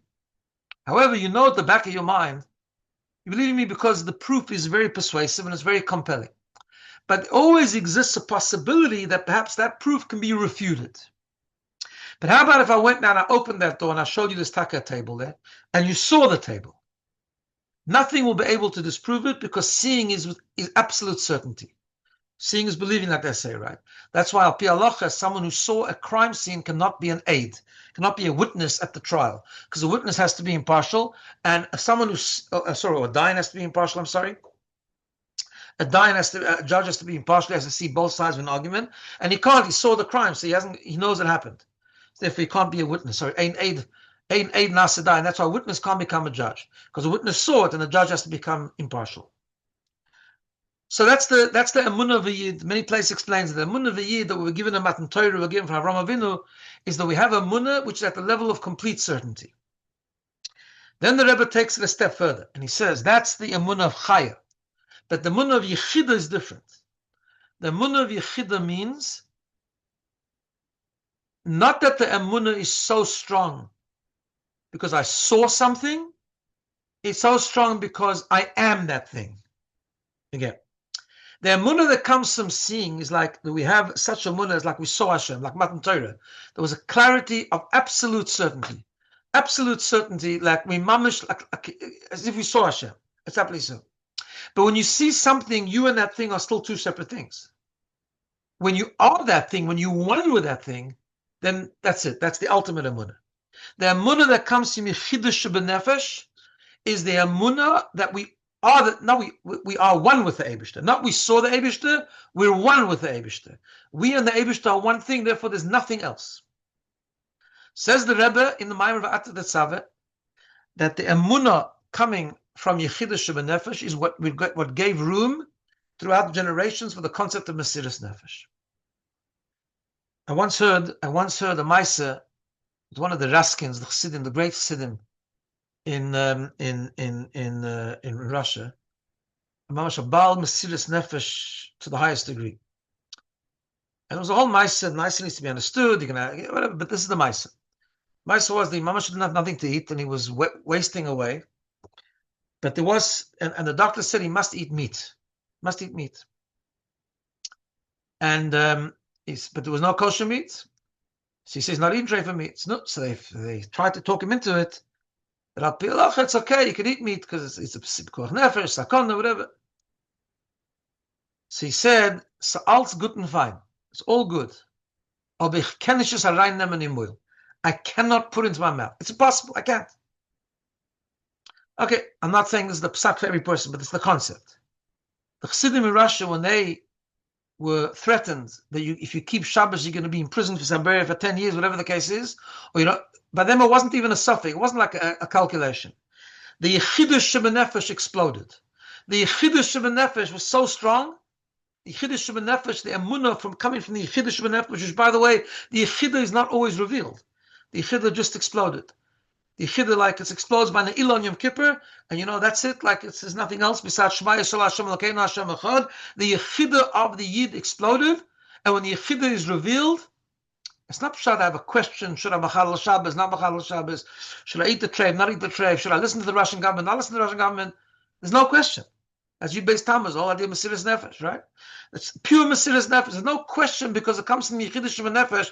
S1: However, you know at the back of your mind, you believe me because the proof is very persuasive and it's very compelling. But always exists a possibility that perhaps that proof can be refuted. But how about if I went down, I opened that door and I showed you this taka table there, and you saw the table? Nothing will be able to disprove it, because seeing is absolute certainty. Seeing is believing, like they say, right? That's why al pi halacha, someone who saw a crime scene cannot be an aid, cannot be a witness at the trial, because a witness has to be impartial, and someone who's a dayan has to be impartial. I'm sorry. A judge has to be impartial. He has to see both sides of an argument, and he can't. He saw the crime, so he knows it happened. Therefore, he can't be a witness. Sorry, ein aid nasadai, and that's why a witness can't become a judge, because a witness saw it, and the judge has to become impartial. So that's the emunah of a Yid. Many places explains that the emunah of a Yid that we were given in Matan Torah, we were given from Avraham Avinu, is that we have a emunah which is at the level of complete certainty. Then the Rebbe takes it a step further, and he says that's the emunah of Chaya. But the emunah of Yechida is different. The emunah of Yechida means not that the emunah is so strong because I saw something. It's so strong because I am that thing. Again, the emunah that comes from seeing is like we have such emunah as like we saw Hashem, like Matan Torah. There was a clarity of absolute certainty. Absolute certainty, like we mamish, like as if we saw Hashem. It's absolutely so. But when you see something, you and that thing are still two separate things. When you are that thing, when you one with that thing, then that's it. That's the ultimate emunah. The emunah that comes from Yechida Shebenefesh is the emunah that we are that now we are one with the Eibishter. Not we saw the Eibishter, we're one with the Eibishter. We and the Eibishter are one thing, therefore there's nothing else. Says the Rebbe in the Maimer of Atat Tzaveh that the emunah coming from Yechida Shebenefesh is what gave room throughout generations for the concept of Mesiras Nefesh. I once heard a Maisa with one of the Raskins, the Chassidim, the great Chassidim in Russia. Mamash a Baal Mesiras Nefesh to the highest degree. And it was a whole Maisa. Maisa needs to be understood. You can whatever, but this is the Maisa. Maisa was the Mamash didn't have nothing to eat, and he was wasting away. But there was, and the doctor said he must eat meat. Must eat meat. And but there was no kosher meat. So he says, not eating tray for meat. No, so they tried to talk him into it. But it's okay, you can eat meat because it's a psikoch nefesh, sakon, whatever. So he said, so all's good and fine. It's all good. I cannot put it into my mouth. It's impossible. I can't. Okay, I'm not saying this is the psak for every person, but it's the concept. The Chassidim in Russia, when they were threatened that if you keep Shabbos, you're going to be in prison for Siberia for 10 years, whatever the case is, or by them it wasn't even a suffix, it wasn't like a calculation. The Yechida Shebenefesh exploded. The Yechida Shebenefesh was so strong The Yichidah Shebenefesh, the emunah from coming from the Yichidah Shebenefesh, which, by the way, the Yichidah is not always revealed. The Yichidah just exploded. The Yichidah, like it explodes by the Ilon Yom Kippur, and that's it. Like there's nothing else besides Shema Yisrael Hashem Elokeinu Hashem Echad. The Yichidah of the Yid exploded, and when the Yichidah is revealed, it's not pshat. I have a question: should I machal Shabbos, not machal Shabbos? Should I eat the treif, not eat the treif? Should I listen to the Russian government, not listen to the Russian government? There's no question. As you base Tammuz, all idea Mesiras Nefesh, right? It's pure Mesiras Nefesh. There's no question because it comes from the Yichidah Shebenefesh.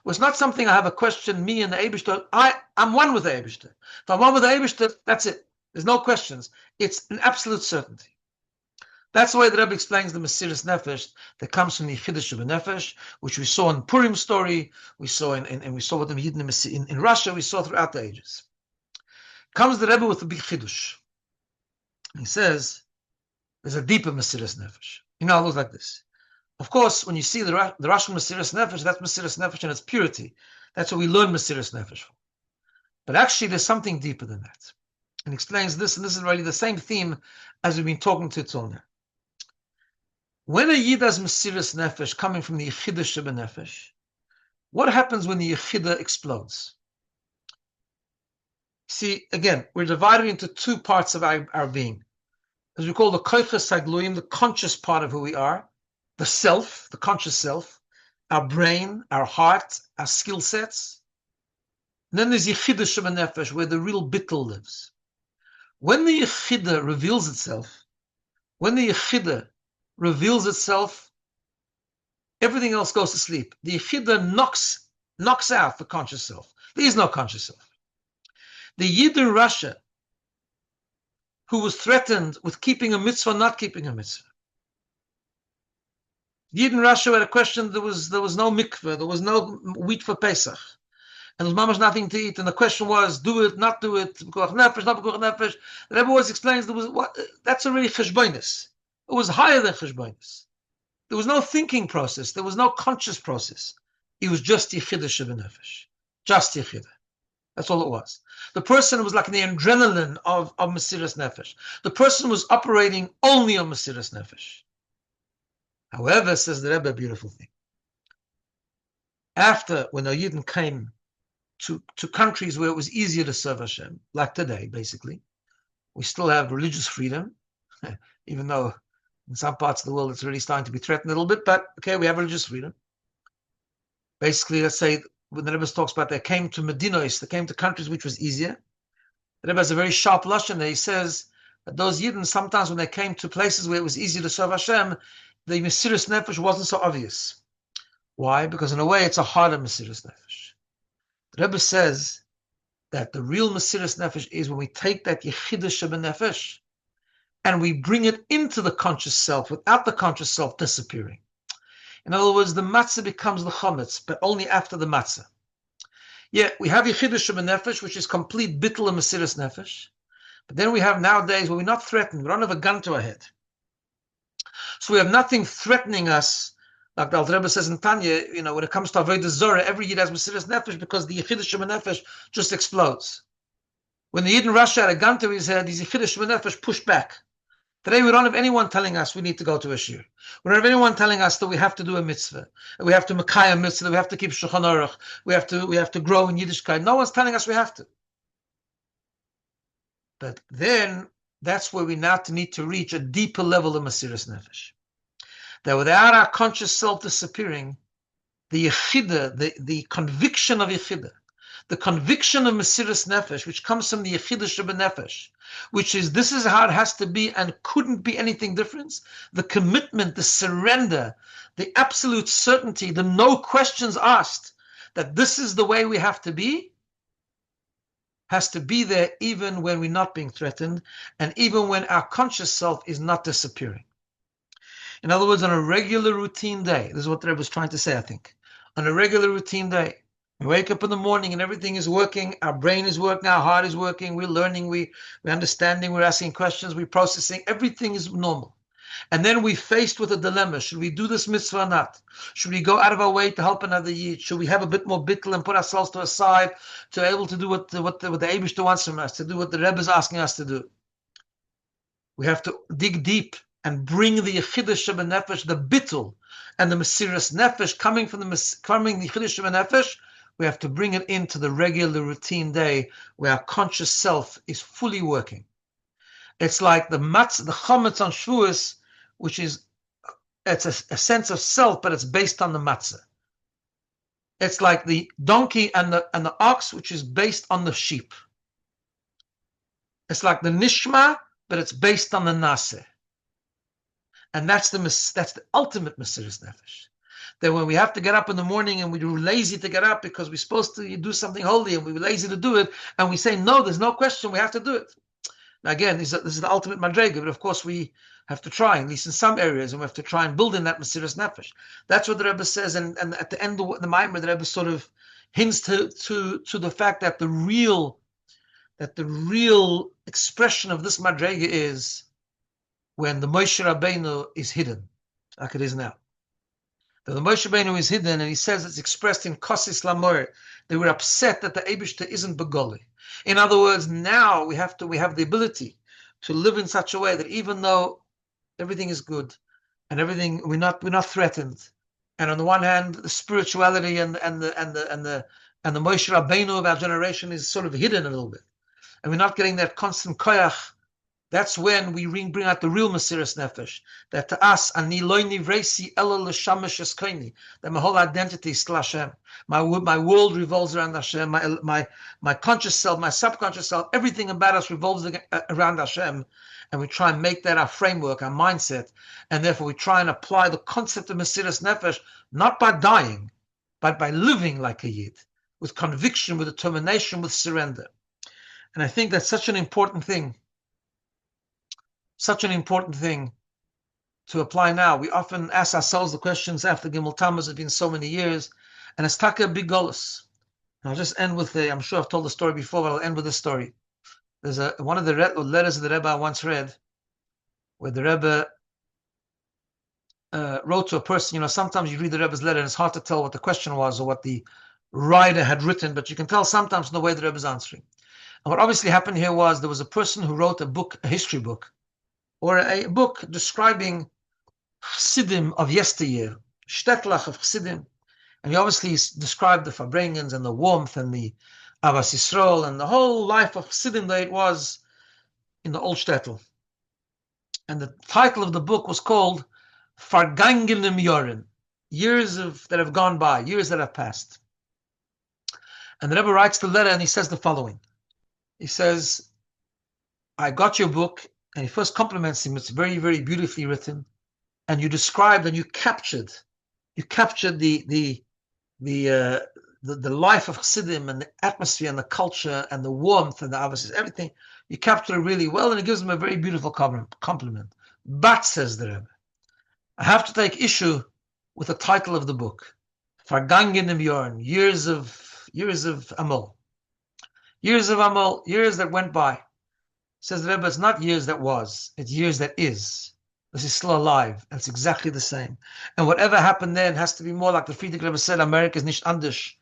S1: It's not something I have a question, me and the Eibishter. I'm one with the Eibishter. If I'm one with the Eibishter, that's it. There's no questions. It's an absolute certainty. That's the way the Rebbe explains the Mesiras Nefesh that comes from the Yichidah Shebenefesh, which we saw in Purim story, we saw and we saw with the Yidden in Russia, we saw throughout the ages. Comes the Rebbe with a big Chidush. He says, there's a deeper Mesiras Nefesh. It looks like this. Of course, when you see the Russian Mesiras Nefesh, that's Mesiras Nefesh in its purity. That's what we learn Mesiras Nefesh from. But actually, there's something deeper than that. And he explains this, and this is really the same theme as we've been talking to till now. When a Yid has Mesiras Nefesh coming from the Yichidah Shebenefesh, what happens when the Yichidah explodes? See, again, we're divided into two parts of our being. As we call the koiches hagluim, the conscious part of who we are, the self, the conscious self, our brain, our heart, our skill sets. And then there's Yichidah Shebenefesh, where the real bittul lives. When the Yichidah reveals itself, everything else goes to sleep. The Yichidah knocks out the conscious self. There is no conscious self. The Yid in Russia, who was threatened with keeping a mitzvah, not keeping a mitzvah. Yid in Russia had a question, there was no mikveh, there was no wheat for Pesach, and there was mamash nothing to eat, and the question was, do it, not do it, b'koach nefesh, not b'koach nefesh. The Rebbe always explains, that's already cheshbonis. It was higher than cheshbonis. There was no thinking process, there was no conscious process. It was just Yichidah Shebenefesh, just Yichidah. That's all it was. The person was like the adrenaline of Mesiras Nefesh. The person was operating only on Mesiras Nefesh. However, says the Rebbe, a beautiful thing. After, when the Yidden came to countries where it was easier to serve Hashem, like today, basically, we still have religious freedom, even though in some parts of the world it's really starting to be threatened a little bit, but okay, we have religious freedom. Basically, let's say, when the Rebbe talks about they came to Medinos, they came to countries which was easier. The Rebbe has a very sharp lashon there. He says that those Yidden, sometimes when they came to places where it was easier to serve Hashem, the Mesiras Nefesh wasn't so obvious. Why? Because in a way, it's a harder Mesiras Nefesh. The Rebbe says that the real Mesiras Nefesh is when we take that Yichidah Shebenefesh and we bring it into the conscious self without the conscious self disappearing. In other words, the matzah becomes the chometz, but only after the matzah. Yeah, we have Yichidah Shebenefesh, which is complete bittul and Mesiras Nefesh. But then we have nowadays where we're not threatened. We don't have a gun to our head. So we have nothing threatening us. Like the Alter Rebbe says in Tanya, when it comes to Avodah Zorah, every Yid has Mesiras Nefesh because the Yichidah Shebenefesh just explodes. When the Yid in Russia had a gun to his head, these Yichidah Shebenefesh pushed back. Today, we don't have anyone telling us we need to go to a shir. We don't have anyone telling us that we have to do a mitzvah, that we have to makaya a mitzvah, that we have to keep Shulchan Aruch, we have to grow in Yiddishkeit. No one's telling us we have to. But then, that's where we now need to reach a deeper level of Mesiras Nefesh. That without our conscious self disappearing, the Yechidah, the conviction of Yechidah, the conviction of Mesiras Nefesh, which comes from the Yichidah Shebenefesh, which is this is how it has to be and couldn't be anything different, the commitment, the surrender, the absolute certainty, the no questions asked, that this is the way we have to be, has to be there even when we're not being threatened and even when our conscious self is not disappearing. In other words, on a regular routine day, this is what the Rebbe was trying to say, I think. On a regular routine day, we wake up in the morning and everything is working, our brain is working, our heart is working, we're learning, we're understanding, we're asking questions, we're processing, everything is normal. And then we're faced with a dilemma. Should we do this mitzvah or not? Should we go out of our way to help another Yid? Should we have a bit more bittul and put ourselves to a side to be able to do what the Eibishter wants from us, to do what the Rebbe is asking us to do? We have to dig deep and bring the Yechidah Shebenefesh, the Bittul, and the Mesiras Nefesh coming from the Yechidah Shebenefesh, we have to bring it into the regular routine day where our conscious self is fully working. It's like the matzah, the chametz on Shavuos, which is, it's a sense of self, but it's based on the matzah. It's like the donkey and the ox, which is based on the sheep. It's like the nishma, but it's based on the naseh. And that's the ultimate Mesiras Nefesh. That when we have to get up in the morning and we're lazy to get up because we're supposed to do something holy and we're lazy to do it, and we say, no, there's no question, we have to do it. Now again, this is the ultimate madrega, but of course we have to try, at least in some areas, and we have to try and build in that Mesiras Nefesh. That's what the Rebbe says, and at the end of the Maimer, the Rebbe sort of hints to the fact that the real expression of this madrega is when the Moshe Rabbeinu is hidden, like it is now. The Moshe Rabbeinu is hidden, and he says it's expressed in Kosis Lamor. They were upset that the Eibishter isn't Begoli. In other words, now we have the ability to live in such a way that even though everything is good and everything, we're not threatened. And on the one hand, the spirituality and the Moshe Rabbeinu of our generation is sort of hidden a little bit, and we're not getting that constant koyach. That's when we bring out the real Mesiras Nefesh. That to us, ani lo nivresi ela l'shamash eskoini. That my whole identity is still Hashem. My world revolves around Hashem. My conscious self, my subconscious self, everything about us revolves around Hashem. And we try and make that our framework, our mindset. And therefore we try and apply the concept of Mesiras Nefesh, not by dying, but by living like a Yid, with conviction, with determination, with surrender. And I think that's such an important thing. Such an important thing to apply now. We often ask ourselves the questions after Gimmel Tammuz. It's been so many years, and it's taka big golus. I'll just end with I'm sure I've told the story before, but I'll end with this story. There's one of the letters of the Rebbe I once read, where the Rebbe wrote to a person. Sometimes you read the Rebbe's letter and it's hard to tell what the question was or what the writer had written, but you can tell sometimes in the way the Rebbe is answering. And what obviously happened here was there was a person who wrote a history book, or a book describing Chassidim of yesteryear, Shtetlach of Chassidim, and he obviously described the Farbrengens and the warmth and the Avas Yisrael and the whole life of Chassidim that it was in the old shtetl. And the title of the book was called Vergangenem Yoren, years that have gone by, years that have passed. And the Rebbe writes the letter and he says the following. He says, I got your book. And he first compliments him. It's very, very beautifully written, and you described and you captured the life of Chassidim and the atmosphere and the culture and the warmth and the avos, everything. You captured it really well, and it gives him a very beautiful compliment. But, says the Rebbe, I have to take issue with the title of the book, Vergangenem Yorn, years of Amol, years that went by. Says the Rebbe, it's not years that was, it's years that is. This is still alive, and it's exactly the same. And whatever happened then has to be more like the Friedrich Rebbe said, America is nicht anders.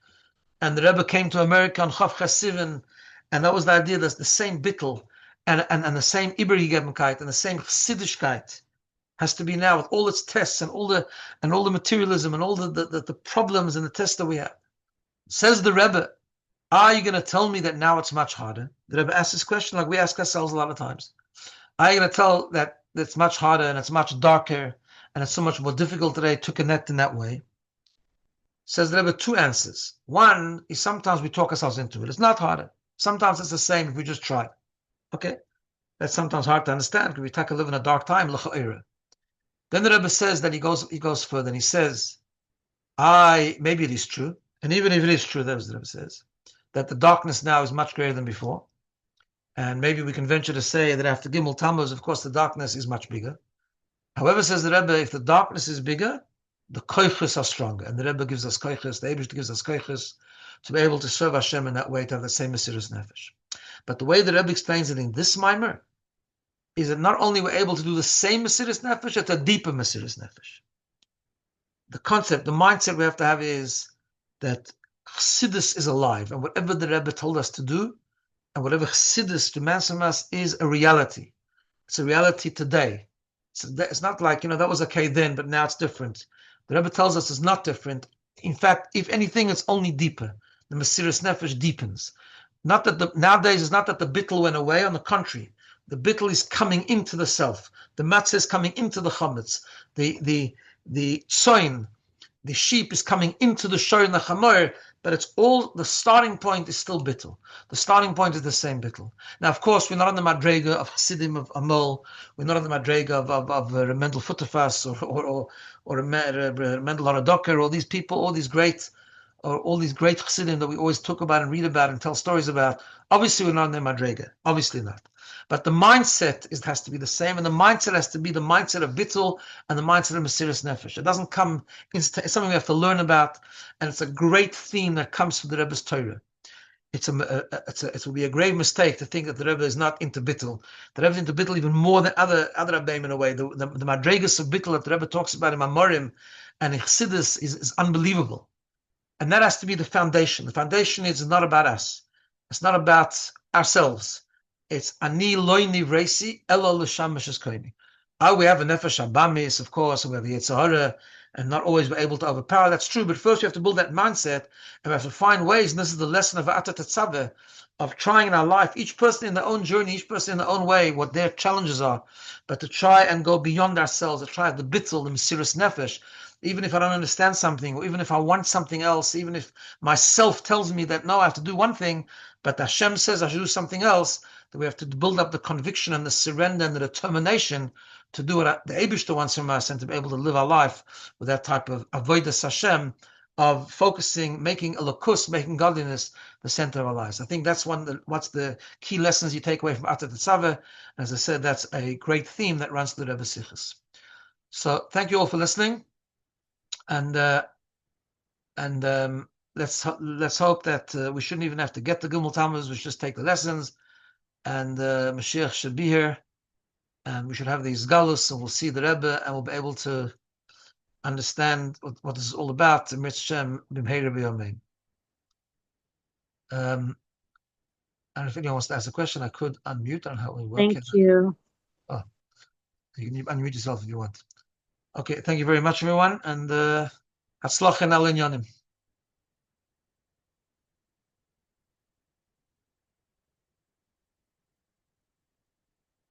S1: And the Rebbe came to America on Chav Chasiven, and that was the idea that the same bittel and the same Ibergegebenkeit and the same Chassidischkeit has to be now with all its tests and all the materialism and all the problems and the tests that we have. Says the Rebbe, are you going to tell me that now it's much harder? The Rebbe asks this question like we ask ourselves a lot of times. Are you going to tell that it's much harder and it's much darker and it's so much more difficult today to connect in that way? Says the Rebbe, two answers. One is sometimes we talk ourselves into it. It's not harder. Sometimes it's the same if we just try. Okay? That's sometimes hard to understand because we take a live in a dark time. Then the Rebbe says that he goes further and he says, maybe it is true. And even if it is true, that's what the Rebbe says, that the darkness now is much greater than before. And maybe we can venture to say that after Gimmel Tammuz, of course, the darkness is much bigger. However, says the Rebbe, if the darkness is bigger, the koiches are stronger. And the Rebbe gives us koiches, the Eibishter gives us koiches to be able to serve Hashem in that way, to have the same Mesiras Nefesh. But the way the Rebbe explains it in this Maimer is that not only we're able to do the same Mesiras Nefesh, it's a deeper Mesiras Nefesh. The concept, the mindset we have to have is that Chassidus is alive, and whatever the Rebbe told us to do, and whatever Chassidus demands from us is a reality. It's a reality today. It's not like, that was okay then, but now it's different. The Rebbe tells us it's not different. In fact, if anything, it's only deeper. The Mesiras Nefesh deepens. Not that nowadays it's not that the bittul went away. On the contrary, the bittul is coming into the self. The matzah is coming into the chametz. The tzoin, the sheep, is coming into the shor and the chamor. But it's all, the starting point is still bittul. The starting point is the same bittul. Now, of course, we're not on the madrega of Hasidim of Amol. We're not on the madrega of Mendel Futterfass or Mendel Haradoker, all these people, all these great Hasidim that we always talk about and read about and tell stories about. Obviously, we're not on the madrega. Obviously not. But the mindset has to be the same, and the mindset has to be the mindset of bittul and the mindset of Mesiras Nefesh. It doesn't come, it's something we have to learn about, and it's a great theme that comes from the Rebbe's Torah. It will be a grave mistake to think that the Rebbe is not into bittul. The Rebbe is into bittul even more than other Rebbeim in a way. The madregas of bittul that the Rebbe talks about in Amorim and in Chassidus is unbelievable. And that has to be the foundation. The foundation is not about us. It's not about ourselves. It's ani loy nivresi elo l'sham mesheskoni. We have a nefesh abamis, of course, and we have the Yetzer Hara, and not always be able to overpower. That's true, but first we have to build that mindset, and we have to find ways, and this is the lesson of Atat Tetzaveh, of trying in our life, each person in their own journey, each person in their own way, what their challenges are, but to try and go beyond ourselves, to try the bittul, the Mesiras Nefesh. Even if I don't understand something, or even if I want something else, even if myself tells me that, no, I have to do one thing, but Hashem says I should do something else, that we have to build up the conviction and the surrender and the determination to do what the Eibishter wants from us, and to be able to live our life with that type of avodas Hashem, of focusing, making elokus, making godliness the center of our lives. I think that's what's the key lessons you take away from Atat Tetzaveh. As I said, that's a great theme that runs through the Rebbe Sichos. So thank you all for listening, and let's hope that we shouldn't even have to get the Gimmel Tammuz. We should just take the lessons, and Mashiach should be here, and we should have these galus, and we'll see the Rebbe, and we'll be able to understand what this is all about. And if anyone wants to ask a question, I could unmute. I don't know how we work.
S2: Thank you.
S1: Oh, you can unmute yourself if you want. Okay, thank you very much, everyone, and Hatzlacha Al Inyanim.